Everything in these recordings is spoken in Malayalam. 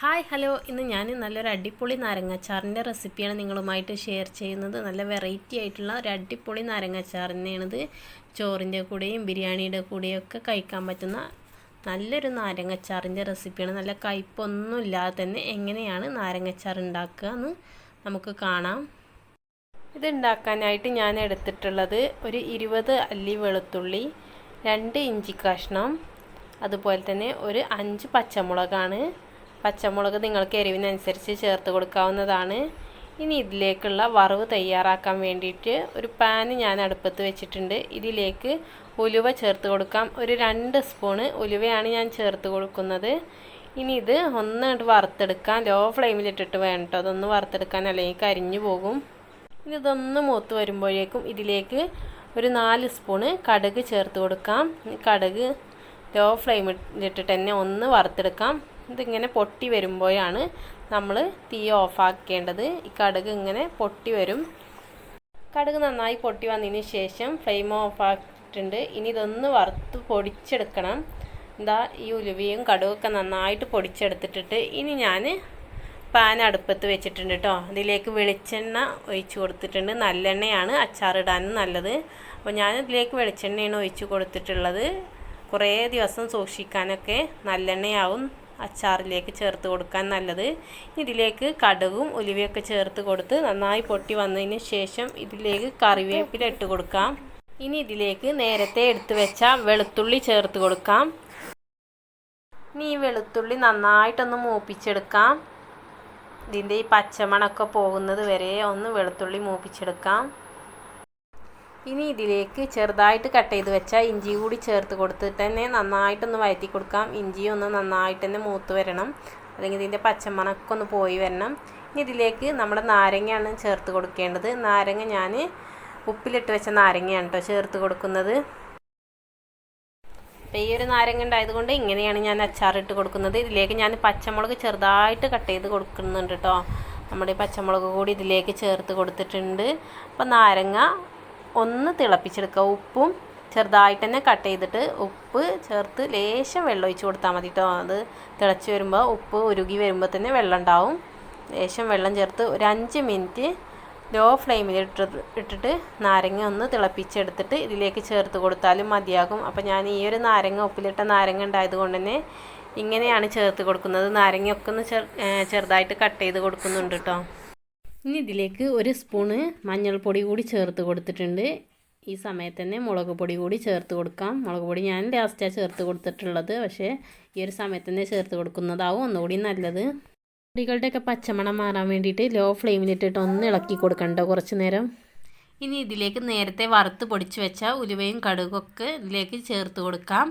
ഹായ് ഹലോ, ഇന്ന് ഞാൻ നല്ലൊരു അടിപൊളി നാരങ്ങാച്ചാറിൻ്റെ റെസിപ്പിയാണ് നിങ്ങളുമായിട്ട് ഷെയർ ചെയ്യുന്നത്. നല്ല വെറൈറ്റി ആയിട്ടുള്ള ഒരു അടിപൊളി നാരങ്ങാച്ചാർ തന്നെയാണിത്. ചോറിൻ്റെ കൂടെയും ബിരിയാണിയുടെ കൂടെയൊക്കെ കഴിക്കാൻ പറ്റുന്ന നല്ലൊരു നാരങ്ങാച്ചാറിൻ്റെ റെസിപ്പിയാണ്. നല്ല കയ്പൊന്നും ഇല്ലാതെ തന്നെ എങ്ങനെയാണ് നാരങ്ങാച്ചാർ ഉണ്ടാക്കുക എന്ന് നമുക്ക് കാണാം. ഇത് ഉണ്ടാക്കാനായിട്ട് ഞാൻ എടുത്തിട്ടുള്ളത് ഒരു 20 അല്ലി വെളുത്തുള്ളി, 2 ഇഞ്ചി കഷ്ണം, അതുപോലെ തന്നെ ഒരു 5 പച്ചമുളകാണ്. പച്ചമുളക് നിങ്ങൾക്ക് എരിവിനനുസരിച്ച് ചേർത്ത് കൊടുക്കാവുന്നതാണ്. ഇനി ഇതിലേക്കുള്ള വറവ് തയ്യാറാക്കാൻ വേണ്ടിയിട്ട് ഒരു പാൻ ഞാൻ അടുപ്പത്ത് വെച്ചിട്ടുണ്ട്. ഇതിലേക്ക് ഉലുവ ചേർത്ത് കൊടുക്കാം. ഒരു 2 സ്പൂണ് ഉലുവയാണ് ഞാൻ ചേർത്ത് കൊടുക്കുന്നത്. ഇനി ഇത് ഒന്നിട്ട് വറുത്തെടുക്കാം. ലോ ഫ്ലെയിമിലിട്ടിട്ട് വേണം കേട്ടോ അതൊന്ന് വറുത്തെടുക്കാൻ, അല്ലെങ്കിൽ കരിഞ്ഞു പോകും. ഇനി ഇതൊന്ന് മൂത്ത് വരുമ്പോഴേക്കും ഇതിലേക്ക് ഒരു 4 സ്പൂണ് കടുക് ചേർത്ത് കൊടുക്കാം. കടുക് ലോ ഫ്ലെയിമിലിട്ടിട്ട് തന്നെ ഒന്ന് വറുത്തെടുക്കാം. ഇതിങ്ങനെ പൊട്ടി വരുമ്പോഴാണ് നമ്മൾ തീ ഓഫാക്കേണ്ടത്. ഈ കടുക് ഇങ്ങനെ പൊട്ടി വരും. കടുക് നന്നായി പൊട്ടി വന്നതിന് ശേഷം ഫ്ലെയിം ഓഫാക്കിയിട്ടുണ്ട്. ഇനി ഇതൊന്ന് വറുത്ത് പൊടിച്ചെടുക്കണം. എന്താ ഈ ഉലുവയും കടുകൊക്കെ നന്നായിട്ട് പൊടിച്ചെടുത്തിട്ടിട്ട് ഇനി ഞാൻ പാൻ അടുപ്പത്ത് വെച്ചിട്ടുണ്ട് കേട്ടോ. അതിലേക്ക് വെളിച്ചെണ്ണ ഒഴിച്ച് കൊടുത്തിട്ടുണ്ട്. നല്ലെണ്ണയാണ് അച്ചാറിടാനും നല്ലത്. അപ്പോൾ ഞാൻ ഇതിലേക്ക് വെളിച്ചെണ്ണയാണ് ഒഴിച്ച് കൊടുത്തിട്ടുള്ളത്. കുറേ ദിവസം സൂക്ഷിക്കാനൊക്കെ നല്ലെണ്ണയാവും അച്ചാറിലേക്ക് ചേർത്ത് കൊടുക്കാൻ നല്ലത്. ഇതിലേക്ക് കടുകും ഉലുവയൊക്കെ ചേർത്ത് കൊടുത്ത് നന്നായി പൊട്ടി വന്നതിന് ശേഷം ഇതിലേക്ക് കറിവേപ്പില ഇട്ട് കൊടുക്കാം. ഇനി ഇതിലേക്ക് നേരത്തെ എടുത്തു വെച്ച വെളുത്തുള്ളി ചേർത്ത് കൊടുക്കാം. ഇനി ഈ വെളുത്തുള്ളി നന്നായിട്ടൊന്ന് മൂപ്പിച്ചെടുക്കാം. ഇതിൻ്റെ ഈ പച്ചമണമൊക്കെ പോകുന്നത് വരെ ഒന്ന് വെളുത്തുള്ളി മൂപ്പിച്ചെടുക്കാം. ഇനി ഇതിലേക്ക് ചെറുതായിട്ട് കട്ട് ചെയ്ത് വെച്ച ഇഞ്ചി കൂടി ചേർത്ത് കൊടുത്തിട്ട് തന്നെ നന്നായിട്ടൊന്ന് വഴറ്റി കൊടുക്കാം. ഇഞ്ചി ഒന്ന് നന്നായിട്ട് തന്നെ മൂത്ത് വരണം, അല്ലെങ്കിൽ ഇതിൻ്റെ പച്ചമണമൊക്കെ ഒന്ന് പോയി വരണം. ഇനി ഇതിലേക്ക് നമ്മുടെ നാരങ്ങയാണ് ചേർത്ത് കൊടുക്കേണ്ടത്. നാരങ്ങ ഞാൻ ഉപ്പിലിട്ട് വെച്ച നാരങ്ങയാണ് കേട്ടോ ചേർത്ത് കൊടുക്കുന്നത്. അപ്പോൾ ഈ ഒരു നാരങ്ങ ഉണ്ടായതുകൊണ്ട് ഇങ്ങനെയാണ് ഞാൻ അച്ചാറിട്ട് കൊടുക്കുന്നത്. ഇതിലേക്ക് ഞാൻ പച്ചമുളക് ചെറുതായിട്ട് കട്ട് ചെയ്ത് കൊടുക്കുന്നുണ്ട് കേട്ടോ. നമ്മുടെ പച്ചമുളക് കൂടി ഇതിലേക്ക് ചേർത്ത് കൊടുത്തിട്ടുണ്ട്. അപ്പോൾ നാരങ്ങ ഒന്ന് തിളപ്പിച്ചെടുക്കുക. ഉപ്പും ചെറുതായിട്ട് തന്നെ കട്ട് ചെയ്തിട്ട് ഉപ്പ് ചേർത്ത് ലേശം വെള്ളം ഒഴിച്ച് കൊടുത്താൽ മതി കേട്ടോ. അത് തിളച്ച് വരുമ്പോൾ ഉപ്പ് ഉരുകി വരുമ്പോൾ തന്നെ വെള്ളം ഉണ്ടാവും. ലേശം വെള്ളം ചേർത്ത് ഒരു 5 മിനിറ്റ് ലോ ഫ്ലെയിമിൽ ഇട്ടിട്ട് നാരങ്ങ ഒന്ന് തിളപ്പിച്ചെടുത്തിട്ട് ഇതിലേക്ക് ചേർത്ത് കൊടുത്താലും മതിയാകും. അപ്പോൾ ഞാൻ ഈ ഒരു നാരങ്ങ ഉപ്പിലിട്ട നാരങ്ങ ഉണ്ടായത് കൊണ്ട് തന്നെ ഇങ്ങനെയാണ് ചേർത്ത് കൊടുക്കുന്നത്. നാരങ്ങയൊക്കെ ഒന്ന് ചെറുതായിട്ട് കട്ട് ചെയ്ത് കൊടുക്കുന്നുണ്ട് കേട്ടോ. ഇനി ഇതിലേക്ക് 1 സ്പൂണ് മഞ്ഞൾപ്പൊടി കൂടി ചേർത്ത് കൊടുത്തിട്ടുണ്ട്. ഈ സമയത്ത് തന്നെ മുളക് പൊടി കൂടി ചേർത്ത് കൊടുക്കാം. മുളക് പൊടി ഞാൻ ലാസ്റ്റാണ് ചേർത്ത് കൊടുത്തിട്ടുള്ളത്, പക്ഷേ ഈ ഒരു സമയത്ത് തന്നെ ചേർത്ത് കൊടുക്കുന്നതാവും ഒന്നുകൂടി നല്ലത്. പൊടികളുടെയൊക്കെ പച്ചമണം മാറാൻ വേണ്ടിയിട്ട് ലോ ഫ്ലെയിമിലിട്ടിട്ട് ഒന്ന് ഇളക്കി കൊടുക്കണ്ട കുറച്ച് നേരം. ഇനി ഇതിലേക്ക് നേരത്തെ വറുത്ത് പൊടിച്ച് വെച്ച ഉലുവയും കടുകൊക്കെ ഇതിലേക്ക് ചേർത്ത് കൊടുക്കാം.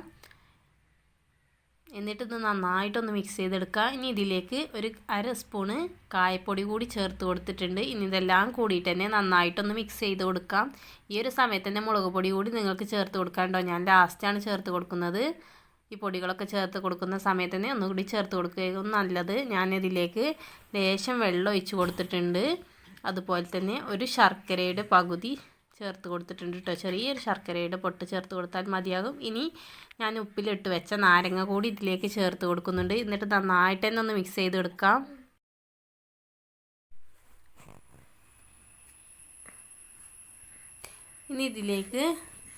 എന്നിട്ടിത് നന്നായിട്ടൊന്ന് മിക്സ് ചെയ്തെടുക്കുക. ഇനി ഇതിലേക്ക് ഒരു 1/2 സ്പൂണ് കായപ്പൊടി കൂടി ചേർത്ത് കൊടുത്തിട്ടുണ്ട്. ഇനി ഇതെല്ലാം കൂടിയിട്ട് തന്നെ നന്നായിട്ടൊന്ന് മിക്സ് ചെയ്ത് കൊടുക്കാം. ഈ ഒരു സമയത്ത് തന്നെ മുളക് പൊടി കൂടി നിങ്ങൾക്ക് ചേർത്ത് കൊടുക്കാണ്ടോ. ഞാൻ ലാസ്റ്റാണ് ചേർത്ത് കൊടുക്കുന്നത്. ഈ പൊടികളൊക്കെ ചേർത്ത് കൊടുക്കുന്ന സമയത്ത് തന്നെ ഒന്നുകൂടി ചേർത്ത് കൊടുക്കുകയും നല്ലത്. ഞാനിതിലേക്ക് ലേശം വെള്ളം ഒഴിച്ച് കൊടുത്തിട്ടുണ്ട്. അതുപോലെ തന്നെ ഒരു ശർക്കരയുടെ പകുതി ചേർത്ത് കൊടുത്തിട്ടുണ്ട് കേട്ടോ. ചെറിയൊരു ശർക്കരയുടെ പൊട്ട് ചേർത്ത് കൊടുത്താൽ മതിയാകും. ഇനി ഞാൻ ഉപ്പിലിട്ട് വെച്ച നാരങ്ങ കൂടി ഇതിലേക്ക് ചേർത്ത് കൊടുക്കുന്നുണ്ട്. എന്നിട്ട് നന്നായിട്ട് തന്നെ ഒന്ന് മിക്സ് ചെയ്തെടുക്കാം. ഇനി ഇതിലേക്ക്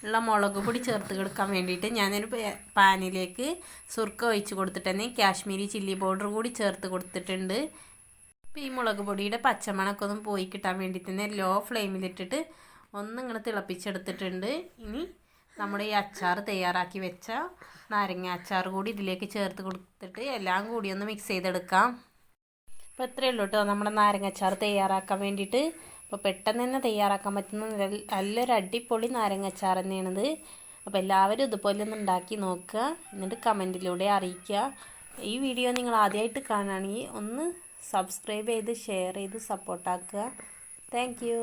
ഉള്ള മുളക് പൊടി ചേർത്ത് കൊടുക്കാൻ വേണ്ടിയിട്ട് ഞാനൊരു പാനിലേക്ക് സുർക്ക ഒഴിച്ച് കൊടുത്തിട്ട് തന്നെ കാശ്മീരി ചില്ലി പൗഡർ കൂടി ചേർത്ത് കൊടുത്തിട്ടുണ്ട്. അപ്പോൾ ഈ മുളക് പൊടിയുടെ പച്ചമണമൊക്കെ ഒന്ന് പോയി കിട്ടാൻ വേണ്ടി തന്നെ ലോ ഫ്ലെയിമിലിട്ടിട്ട് ഒന്നിങ്ങനെ തിളപ്പിച്ചെടുത്തിട്ടുണ്ട്. ഇനി നമ്മുടെ ഈ അച്ചാർ തയ്യാറാക്കി വെച്ച നാരങ്ങ അച്ചാർ കൂടി ഇതിലേക്ക് ചേർത്ത് കൊടുത്തിട്ട് എല്ലാം കൂടി ഒന്ന് മിക്സ് ചെയ്തെടുക്കാം. അപ്പോൾ ഇത്രയേ ഉള്ളൂ കേട്ടോ നമ്മുടെ നാരങ്ങ അച്ചാർ തയ്യാറാക്കാൻ വേണ്ടിയിട്ട്. അപ്പോൾ പെട്ടെന്ന് തന്നെ തയ്യാറാക്കാൻ പറ്റുന്ന നല്ലൊരു അടിപൊളി നാരങ്ങ അച്ചാർ തന്നെയാണിത്. അപ്പോൾ എല്ലാവരും ഇതുപോലെ ഒന്ന് ഉണ്ടാക്കി നോക്കുക, എന്നിട്ട് കമൻറ്റിലൂടെ അറിയിക്കുക. ഈ വീഡിയോ നിങ്ങൾ ആദ്യമായിട്ട് കാണുകയാണെങ്കിൽ ഒന്ന് സബ്സ്ക്രൈബ് ചെയ്ത് ഷെയർ ചെയ്ത് സപ്പോർട്ടാക്കുക. Thank you.